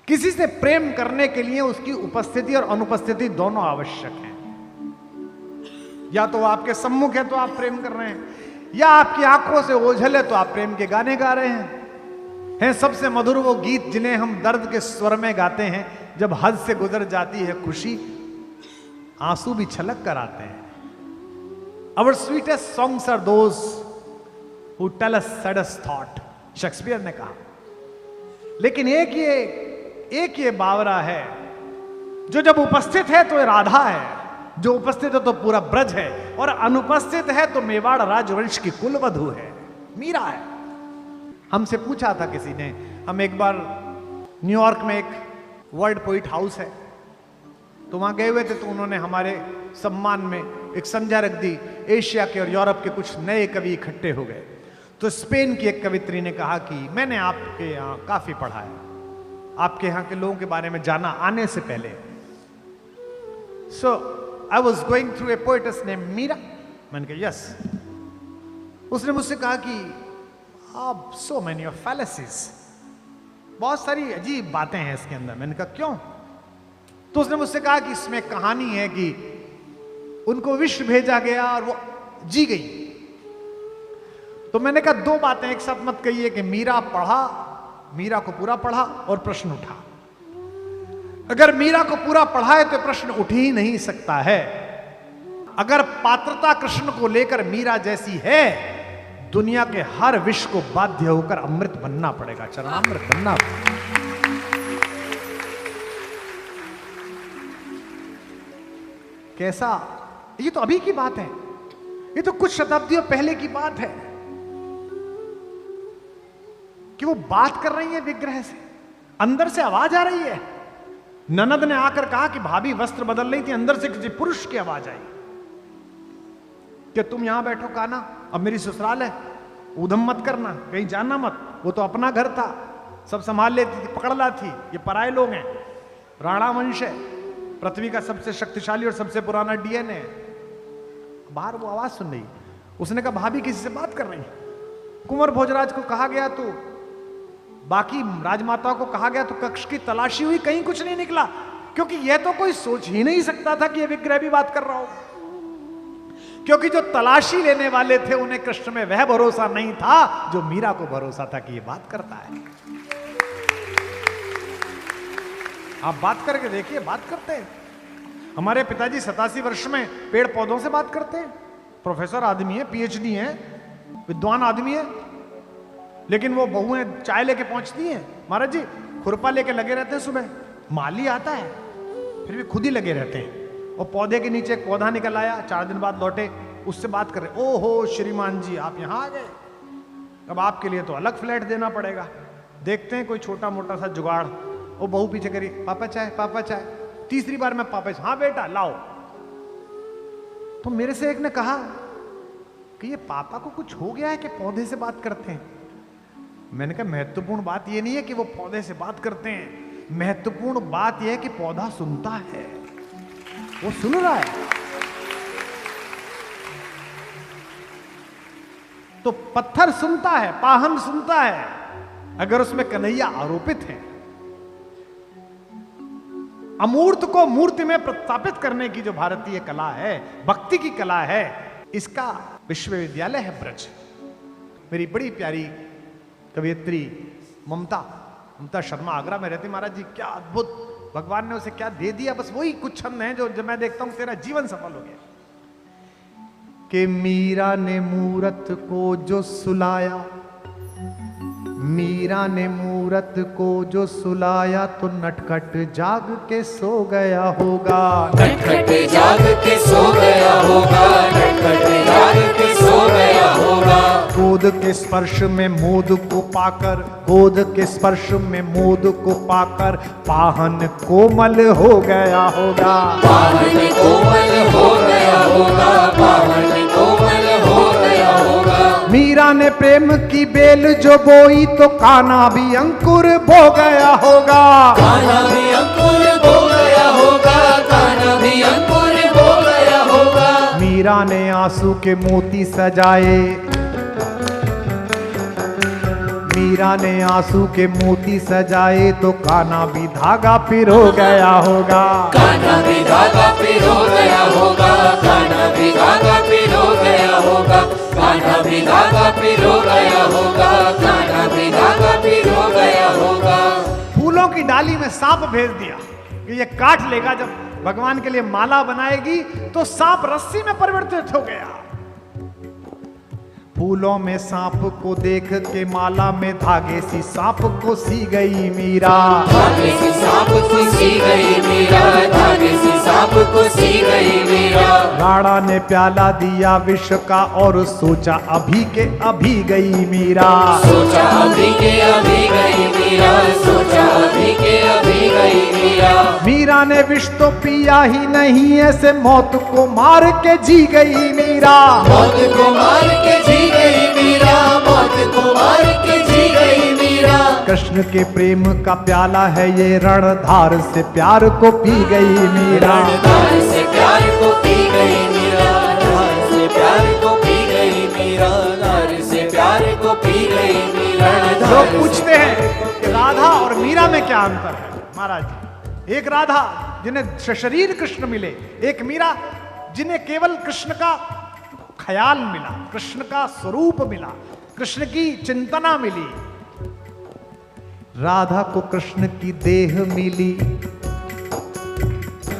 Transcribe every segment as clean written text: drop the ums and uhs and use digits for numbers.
किसी से प्रेम करने के लिए उसकी उपस्थिति और अनुपस्थिति दोनों आवश्यक है। या तो आपके सम्मुख है तो आप प्रेम कर रहे हैं, या आपकी आंखों से ओझल है तो आप प्रेम के गाने गा रहे हैं। सबसे मधुर वो गीत जिन्हें हम दर्द के स्वर में गाते हैं, जब हद से गुजर जाती है खुशी, आंसू भी छलक कर आते हैं। Our sweetest songs are those who tell us saddest thought, Shakespeare ने कहा। लेकिन एक ये बावरा है जो जब उपस्थित है तो राधा है, जो उपस्थित है तो पूरा ब्रज है, और अनुपस्थित है तो मेवाड़ राजवंश की कुलवधु है, मीरा है। हमसे पूछा था किसी ने, हम एक बार न्यूयॉर्क में एक वर्ल्ड पोइट हाउस है तो वहां गए हुए थे, तो उन्होंने हमारे सम्मान में एक संध्या रख दी। एशिया के और यूरोप के कुछ नए कवि इकट्ठे हो गए। तो स्पेन की एक कवित्री ने कहा कि मैंने आपके यहाँ काफी पढ़ा है, आपके यहाँ के लोगों के बारे में जाना आने से पहले। So I was going through a poetess name Meera. मैंने कहा यस। उसने मुझसे कहा कि आप सो मेनी ऑफ फैलेसीज, बहुत सारी अजीब बातें हैं इसके अंदर। मैंने कहा क्यों? तो उसने मुझसे कहा कि इसमें कहानी है कि उनको विश्व भेजा गया और वो जी गई। तो मैंने कहा दो बातें एक साथ मत कहिए कि मीरा को पूरा पढ़ा और प्रश्न उठा। अगर मीरा को पूरा पढ़ा है तो प्रश्न उठ ही नहीं सकता है। अगर पात्रता कृष्ण को लेकर मीरा जैसी है, दुनिया के हर विष को बाध्य होकर अमृत बनना पड़ेगा, चरणामृत बनना पड़ेगा। कैसा? ये तो अभी की बात है, ये तो कुछ शताब्दियों पहले की बात है कि वो बात कर रही है विग्रह से, अंदर से आवाज आ रही है। ननद ने आकर कहा कि भाभी वस्त्र बदल रही थी, अंदर से किसी पुरुष की आवाज आई कि तुम यहां बैठो काना, अब मेरी ससुराल है, उधम मत करना, कहीं जाना मत। वो तो अपना घर था, सब संभाल लेती थी, पकड़ ला थी। ये पराये लोग हैं, राणा वंश है, पृथ्वी का सबसे शक्तिशाली और सबसे पुराना डीएनए है। बाहर वो आवाज सुन रही, उसने कहा भाभी किसी से बात कर रही। कुंवर भोजराज को कहा गया, तो बाकी राजमाताओं को कहा गया, तो कक्ष की तलाशी हुई, कहीं कुछ नहीं निकला, क्योंकि यह तो कोई सोच ही नहीं सकता था कि यह विग्रह भी बात कर रहा हो। क्योंकि जो तलाशी लेने वाले थे उन्हें कृष्ण में वह भरोसा नहीं था जो मीरा को भरोसा था कि यह बात करता है। आप बात करके देखिए, बात करते हैं। हमारे पिताजी 87 वर्ष में पेड़ पौधों से बात करते हैं। प्रोफेसर आदमी है, पीएचडी है, विद्वान आदमी है, लेकिन वो बहुएं चाय लेके पहुंचती हैं, महाराज जी खुरपा लेके लगे रहते हैं। सुबह माली आता है, फिर भी खुद ही लगे रहते हैं। और पौधे के नीचे एक पौधा निकल आया, 4 दिन बाद लौटे, उससे बात कर रहे, ओहो श्रीमान जी आप यहां आ गए, अब आपके लिए तो अलग फ्लैट देना पड़ेगा। देखते हैं कोई छोटा मोटा सा जुगाड़। वो बहू पीछे करी, पापा चाय, पापा चाय। तीसरी बार मैं पापा, हाँ बेटा लाओ। तो मेरे से एक ने कहा कि ये पापा को कुछ हो गया है कि पौधे से बात करते हैं। मैंने कहा महत्वपूर्ण बात ये नहीं है कि वो पौधे से बात करते हैं, महत्वपूर्ण बात यह है कि पौधा सुनता है, वो सुन रहा है। तो पत्थर सुनता है, पाहन सुनता है, अगर उसमें कन्हैया आरोपित है। अमूर्त को मूर्ति में प्रस्थापित करने की जो भारतीय कला है, भक्ति की कला है, इसका विश्वविद्यालय है ब्रज। मेरी बड़ी प्यारी कवियत्री ममता शर्मा आगरा में रहती, महाराज जी क्या अद्भुत, भगवान ने उसे क्या दे दिया, बस वही कुछ छंद हैं जो मैं देखता हूं तेरा जीवन सफल हो गया। कि मीरा ने मूरत को जो सुलाया, मीरा ने मूरत को जो सुलाया, तो नटखट जाग के सो गया होगा, नटखट जाग के सो गया होगा, नटखट जाग के सो गया होगा। गोद के स्पर्श में मोद को पाकर, गोद के स्पर्श में मोद को पाकर, पाहन कोमल हो गया होगा, पाहन कोमल हो गया होगा, पाहन कोमल हो गया होगा। मीरा ने प्रेम की बेल जो बोई, तो कान्हा भी अंकुर बो गया होगा, कान्हा भी अंकुर बो गया होगा, कान्हा भी अंकुर बो गया होगा। मीरा ने आंसू के मोती सजाए, मीरा ने आंसू के मोती सजाए तो कान्हा भी धागा पिरो गया होगा। कान्हा भी धागा पिरो गया होगा, कान्हा भी धागा पिरो गया होगा, कान्हा भी धागा पिरो गया होगा, कान्हा भी धागा पिरो गया होगा। फूलों की डाली में सांप भेज दिया कि ये काट लेगा। जब भगवान के लिए माला बनाएगी तो सांप रस्सी में परिवर्तित हो गया। फूलों में सांप को देख के माला में धागे सी सांप को सी गई मीरा। धागे सी सांप को सी गई मीरा, धागे सी सांप को सी गई मीरा। राणा ने प्याला दिया विष का और सोचा अभी के अभी गई मीरा। सोचा अभी के अभी गई मीरा, सोचा अभी के अभी गई मीरा। मीरा ने विष तो पिया ही नहीं, ऐसे मौत को मार के जी गई मीरा। मौत को मार के जी गई मीरा, मौत को मार के जी गई मीरा। कृष्ण के प्रेम का प्याला है ये, रणधार से प्यार को पी गई मीरा। रणधार से प्यार को पी गई मीरा, रणधार से प्यार को पी गई मीरा, रणधार से प्यार को पी गई मीरा। लोग पूछते हैं कि राधा और मीरा में क्या अंतर है। महाराज जी, एक राधा जिन्हें शरीर कृष्ण मिले, एक मीरा जिन्हें केवल कृष्ण का ख्याल मिला, कृष्ण का स्वरूप मिला, कृष्ण की चिंतना मिली। राधा को कृष्ण की देह मिली,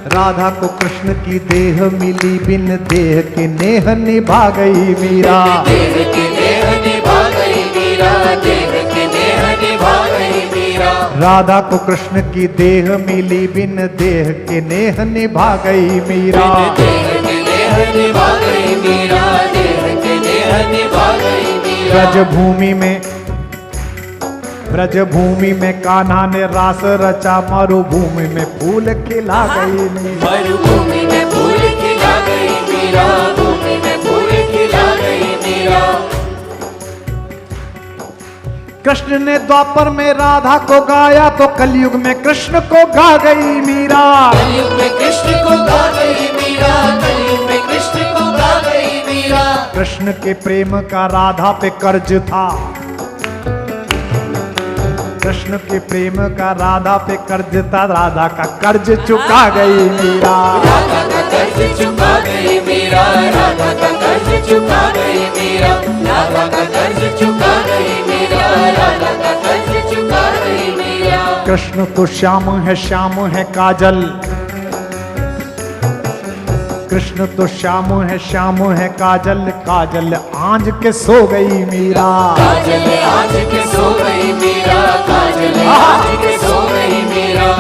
राधा को कृष्ण की देह मिली, बिन देह के नेह निभा गई मीरा। देह के नेह निभा गई मीरा, देह के नेह निभा गई मीरा। राधा को कृष्ण की देह मिली, बिन देह के नेह निभा गई मीरा। देह के नेह निभा गई मीरा, देह के नेह निभा गई मीरा। ब्रजभूमि में कान्हा ने रास रचा, मरुभूमि में फूल खिला गई मीरा। मरुभूमि में फूल खिला गई मीरा, भूमि में फूल खिला गई मीरा। कृष्ण ने द्वापर में राधा को गाया तो कलयुग में कृष्ण को गा गई मीरा। कलयुग में कृष्ण को गा गई मीरा, कलयुग में कृष्ण को गा गई मीरा। कृष्ण के प्रेम का राधा पे कर्ज था, कृष्ण के प्रेम का राधा पे कर्ज था, राधा का कर्ज चुका गई मीरा। राधा का कर्ज चुका गई मीरा, राधा का कर्ज चुका गई मीरा, राधा का कर्ज चुका गई मीरा, राधा का कर्ज चुका गई मीरा। कृष्ण तो श्याम है काजल, कृष्ण तो श्याम है काजल, काजल आंज के सो गई मीरा। काजल आज के सो गई मीरा, काजल आज के सो गई मीरा।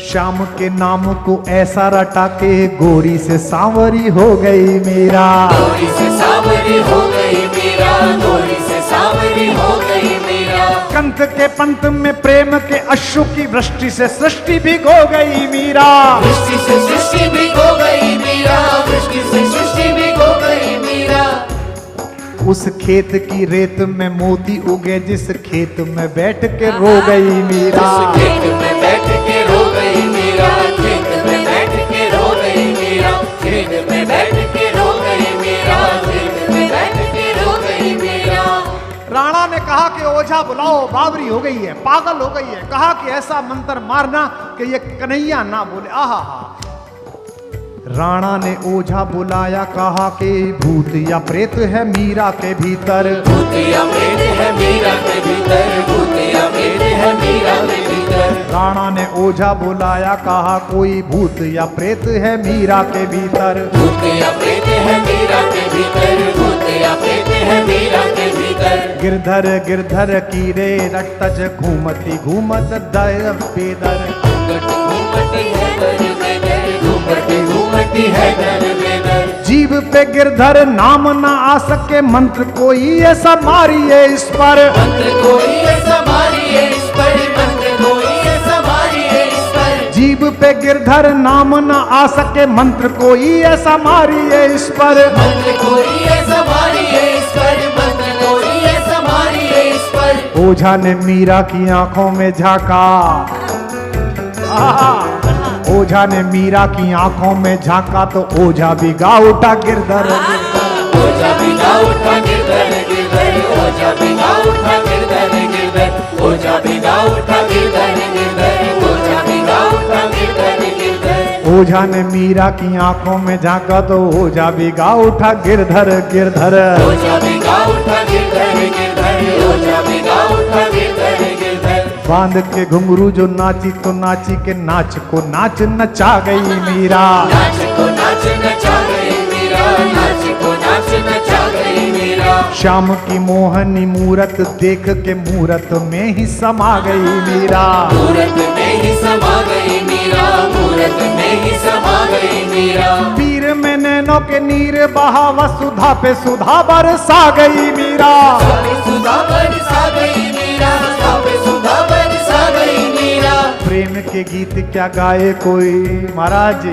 श्याम के नाम को ऐसा रटा के गोरी से सांवरी हो गई मीरा। गोरी से सांवरी हो गई मीरा, गोरी से सांवरी हो गई मीरा। कंठ के पंथ में प्रेम के अश्रु की वृष्टि से सृष्टि भी हो गई मीरा। वृष्टि से सृष्टि भी हो गई मीरा, वृष्टि से सृष्टि भी हो गई मीरा। उस खेत की रेत में मोती उगे, जिस खेत में बैठ के रो गई मीरा। उस खेत में बैठ के रो गई मीरा, खेत में बैठ के रो गई मीरा, खेत में बैठ के रो गई मीरा, खेत में बैठ के रो गई मीरा। राणा ने कहा कि ओझा बुलाओ, बावरी हो गई है, पागल हो गई है। कहा कि ऐसा मंत्र मारना कि ये कन्हैया ना बोले। आहा हा। राणा ने ओझा बुलाया, कहा कि भूत या प्रेत है मीरा के भीतर। भूत या प्रेत है मीरा के भीतर, भूत या प्रेत है मीरा के भीतर। राणा ने ओझा बुलाया, कहा कोई भूत या प्रेत है मीरा के भीतर। भूत या प्रेत है मीरा के भीतर, भूत या प्रेत है मीरा के भीतर। गिरधर की रे रट्टज घूमती घूमत दर बेदर। घूमती है दर बेदर, घूमती है दर बेदर। जीव पे गिरधर नाम ना आ सके, मंत्र कोई ऐसा मारिए इस पर। मंत्र कोई ऐसा मारिए इस पर, मंत्र कोई ऐसा मारिए इस पर। जीव पे गिरधर नाम ना आ सके, मंत्र कोई ऐसा मारिए इस पर। मंत्र कोई ऐसा मारिए इस पर, मंत्र कोई ऐसा मारिए इस पर। ओझा ने मीरा की आंखों में झांका। ओझा ने मीरा की आंखों में झांका तो ओझा भी गा उठा गिरधर। ओझा भी गा उठा गिरधर, गिरधर ओझा भी गा उठा गिरधर। गिरधर गिरधर, ओझा भिगा उठा गिरधर गिरधर, ओझा भिगा उठा गिरधर गिरधर। ओझा ने मीरा की आंखों में झांका तो ओझा भिगा उठा गिरधर गिरधर, ओझा भिगा उठा गिरधर गिरधर, ओझा भिगा उठा गिरधर गिरधर। बांध के घुंघरू जो नाची तो नाची के नाच को नाच नचा गई मीरा, नाच को नाच नचा गई मीरा, नाच को नाच नचा गई मीरा। श्याम की मोहनी मूरत देख के मूरत में ही समा गई मीरा, मूरत में ही समा गई मीरा, मूरत में ही समा गई मीरा। पीर में नैनों के नीर बहा वसुधा पे सुधा बरसा गई मीरा, सुधा बरसा गई मीरा, सुधा बरसा गई मीरा। प्रेम के गीत क्या गाए कोई महाराज,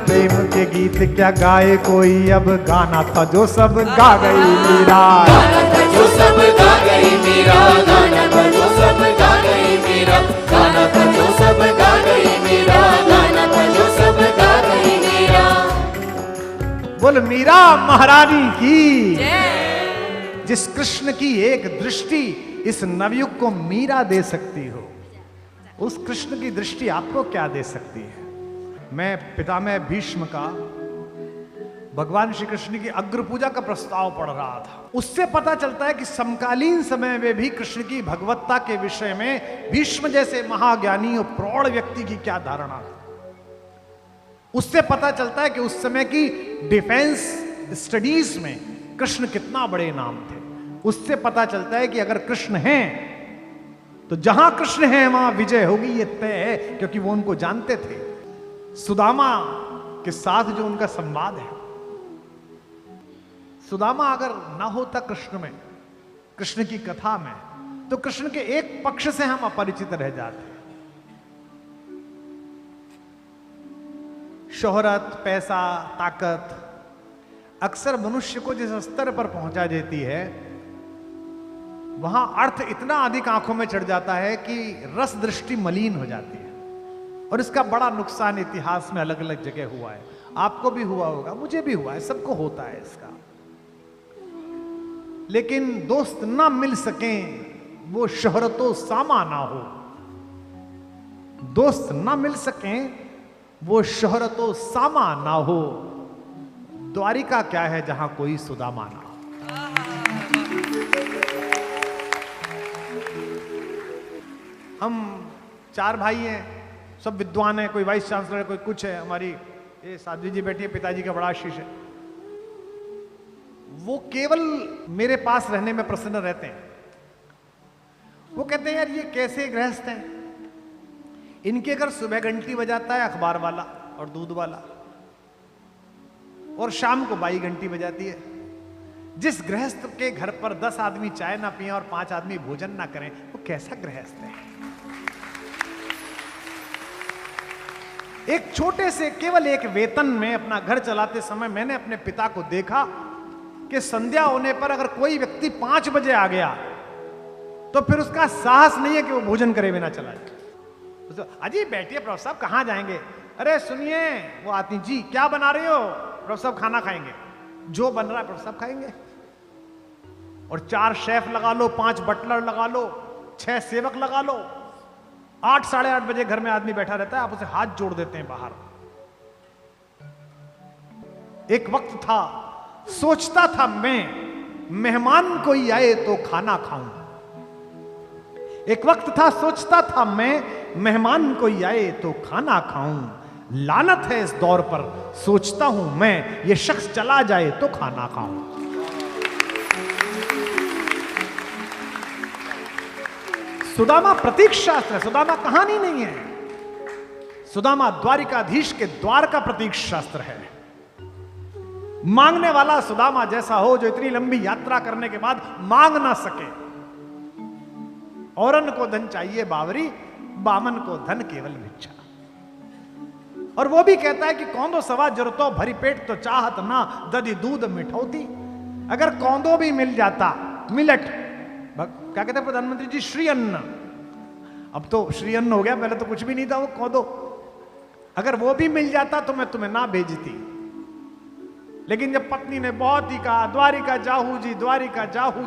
प्रेम के गीत क्या गाए कोई, अब गाना था जो सब गा गई मीरा, गाना था जो सब गा गई मीरा, गाना था जो सब गा गई मीरा, गाना था जो सब गा गई मीरा, गाना था जो सब गा गई मीरा। बोल मीरा महारानी की, जिस कृष्ण की एक दृष्टि इस नवयुग को मीरा दे सकती हो, उस कृष्ण की दृष्टि आपको क्या दे सकती है। मैं पितामह भीष्म का भगवान श्री कृष्ण की अग्र पूजा का प्रस्ताव पढ़ रहा था। उससे पता चलता है कि समकालीन समय में भी कृष्ण की भगवत्ता के विषय में भीष्म जैसे महाज्ञानी और प्रौढ़ व्यक्ति की क्या धारणा थी। उससे पता चलता है कि उस समय की डिफेंस स्टडीज में कृष्ण कितना बड़े नाम थे। उससे पता चलता है कि अगर कृष्ण हैं तो जहां कृष्ण हैं वहां विजय होगी, ये तय है, क्योंकि वो उनको जानते थे। सुदामा के साथ जो उनका संवाद है, सुदामा अगर ना होता कृष्ण में, कृष्ण की कथा में, तो कृष्ण के एक पक्ष से हम अपरिचित रह जाते। शोहरत, पैसा, ताकत अक्सर मनुष्य को जिस स्तर पर पहुंचा देती है, वहां अर्थ इतना अधिक आंखों में चढ़ जाता है कि रस दृष्टि मलिन हो जाती है। और इसका बड़ा नुकसान इतिहास में अलग अलग जगह हुआ है। आपको भी हुआ होगा, मुझे भी हुआ है, सबको होता है इसका। लेकिन दोस्त ना मिल सकें वो शोहरतो सामा ना हो, दोस्त ना मिल सकें वो शोहरतो सामा ना हो, द्वारिका क्या है जहां कोई सुदामा ना हो। हम 4 भाई हैं, सब विद्वान हैं, कोई वाइस चांसलर है, कोई कुछ है। हमारी ये साध्वी जी बैठी है, पिताजी का बड़ा आशीष है। वो केवल मेरे पास रहने में प्रसन्न रहते हैं। वो कहते हैं यार ये कैसे गृहस्थ हैं, इनके घर सुबह घंटी बजाता है अखबार वाला और दूध वाला, और शाम को बाई घंटी बजाती है। जिस गृहस्थ के घर पर 10 आदमी चाय ना पिए और 5 आदमी भोजन ना करें, वो कैसा गृहस्थ है। एक छोटे से केवल एक वेतन में अपना घर चलाते समय मैंने अपने पिता को देखा कि संध्या होने पर अगर कोई व्यक्ति 5 बजे आ गया तो फिर उसका साहस नहीं है कि वो भोजन करे बिना चला जाए। अजी बैठिए प्रभु साहब, कहां जाएंगे? अरे सुनिए, वो आती जी क्या बना रहे हो? प्रभु साहब खाना खाएंगे, जो बन रहा है प्रभु साहब खाएंगे। और 4 शेफ लगा लो, 5 बटलर लगा लो, 6 सेवक लगा लो, 8 साढ़े 8 बजे घर में आदमी बैठा रहता है, आप उसे हाथ जोड़ देते हैं बाहर। एक वक्त था, सोचता था मैं मेहमान कोई आए तो खाना खाऊं। एक वक्त था, सोचता था मैं मेहमान कोई आए तो खाना खाऊं। लानत है इस दौर पर, सोचता हूं मैं ये शख्स चला जाए तो खाना खाऊं। सुदामा प्रतीक शास्त्र है, सुदामा कहानी नहीं है। सुदामा द्वारिकाधीश के द्वार का प्रतीक शास्त्र है। मांगने वाला सुदामा जैसा हो, जो इतनी लंबी यात्रा करने के बाद मांग ना सके। औरन को धन चाहिए बावरी, बामन को धन केवल भिक्षा। और वो भी कहता है कि कौंदो सवा जरूरतो भरी पेट तो चाहत ना दधी दूध मिठौती। अगर कौंदो भी मिल जाता, मिलट, क्या कहते हैं प्रधानमंत्री जी, श्री अन्न। अब तो श्री अन्न हो गया, पहले तो कुछ भी नहीं था वो कौंदो। अगर वो भी मिल जाता तो मैं तुम्हें ना भेजती। लेकिन जब पत्नी ने बहुत ही कहा द्वारिका जाहू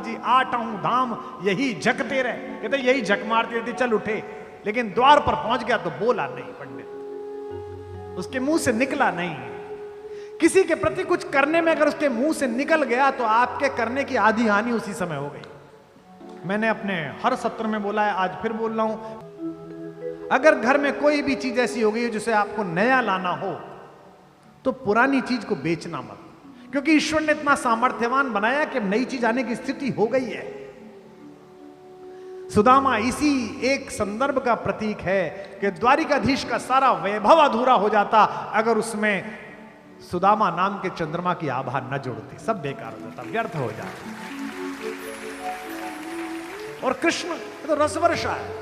जी 8 धाम यही झकते रहे, कहते यही झक मारती रहती, चल उठे। लेकिन द्वार पर पहुंच गया तो बोला नहीं पंडित, उसके मुंह से निकला नहीं। किसी के प्रति कुछ करने में अगर उसके मुंह से निकल गया तो आपके करने की आधी हानि उसी समय हो गई। मैंने अपने हर सत्र में बोला है, आज फिर बोल रहा हूं, अगर घर में कोई भी चीज ऐसी हो गई है जिसे आपको नया लाना हो तो पुरानी चीज को बेचना मत, क्योंकि ईश्वर ने इतना सामर्थ्यवान बनाया कि नई चीज आने की स्थिति हो गई है। सुदामा इसी एक संदर्भ का प्रतीक है कि द्वारिकाधीश का सारा वैभव अधूरा हो जाता अगर उसमें सुदामा नाम के चंद्रमा की आभा न जुड़ती, सब बेकार हो जाता, व्यर्थ हो जाता। और कृष्ण तो रसवर्षा है,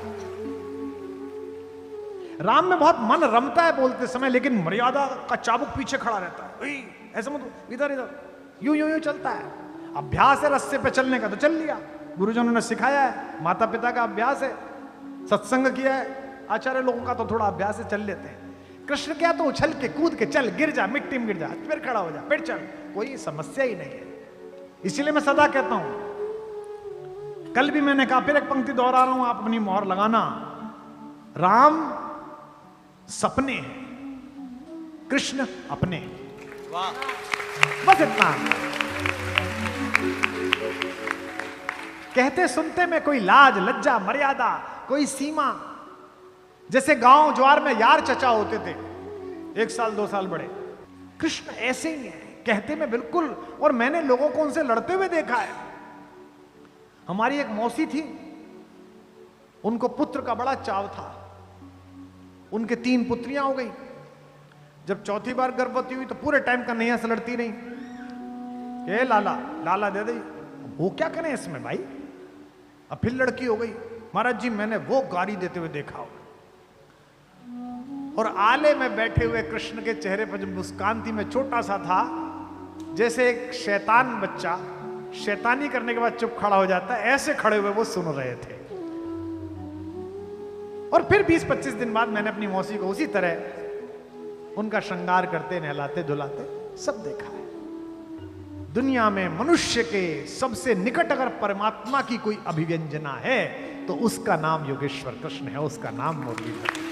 राम में बहुत मन रमता है बोलते समय, लेकिन मर्यादा का चाबुक पीछे खड़ा रहता है, ऐसा मत, इधर इधर यूं यूं यूं चलता है। अभ्यास है रस्ते पे चलने का तो चल लिया, गुरुजनों ने सिखाया है, माता पिता का अभ्यास है, सत्संग किया है, आचार्य लोगों का तो थोड़ा अभ्यास है, चल लेते हैं। कृष्ण क्या तो उछल के कूद के चल, गिर जा, मिट्टी में गिर जा, फिर खड़ा हो जा, फिर चल, कोई समस्या ही नहीं है। इसीलिए मैं सदा कहता हूं, कल भी मैंने कहा, फिर एक पंक्ति दोहरा रहा हूं, आप अपनी मोहर लगाना, राम सपने हैं, कृष्ण अपने। वाह, बस इतना। कहते सुनते में कोई लाज लज्जा मर्यादा, कोई सीमा। जैसे गांव ज्वार में यार चचा होते थे, 1 साल 2 साल बड़े, कृष्ण ऐसे ही है, कहते में बिल्कुल। और मैंने लोगों को उनसे लड़ते हुए देखा है। हमारी एक मौसी थी, उनको पुत्र का बड़ा चाव था, उनके 3 पुत्रियां हो गई। जब चौथी बार गर्भवती हुई तो पूरे टाइम कन्हैया से लड़ती रही, ये लाला लाला दे दे, वो क्या करें इसमें भाई। अब फिर लड़की हो गई, महाराज जी मैंने वो गाड़ी देते हुए देखा हो। और आले में बैठे हुए कृष्ण के चेहरे पर जो मुस्कान थी, मैं छोटा सा था, जैसे एक शैतान बच्चा शैतानी करने के बाद चुप खड़ा हो जाता है, ऐसे खड़े हुए वो सुन रहे थे। और फिर 20-25 दिन बाद मैंने अपनी मौसी को उसी तरह उनका श्रृंगार करते, नहलाते धुलाते सब देखा है। दुनिया में मनुष्य के सबसे निकट अगर परमात्मा की कोई अभिव्यंजना है तो उसका नाम योगेश्वर कृष्ण है, उसका नाम मुरलीधर।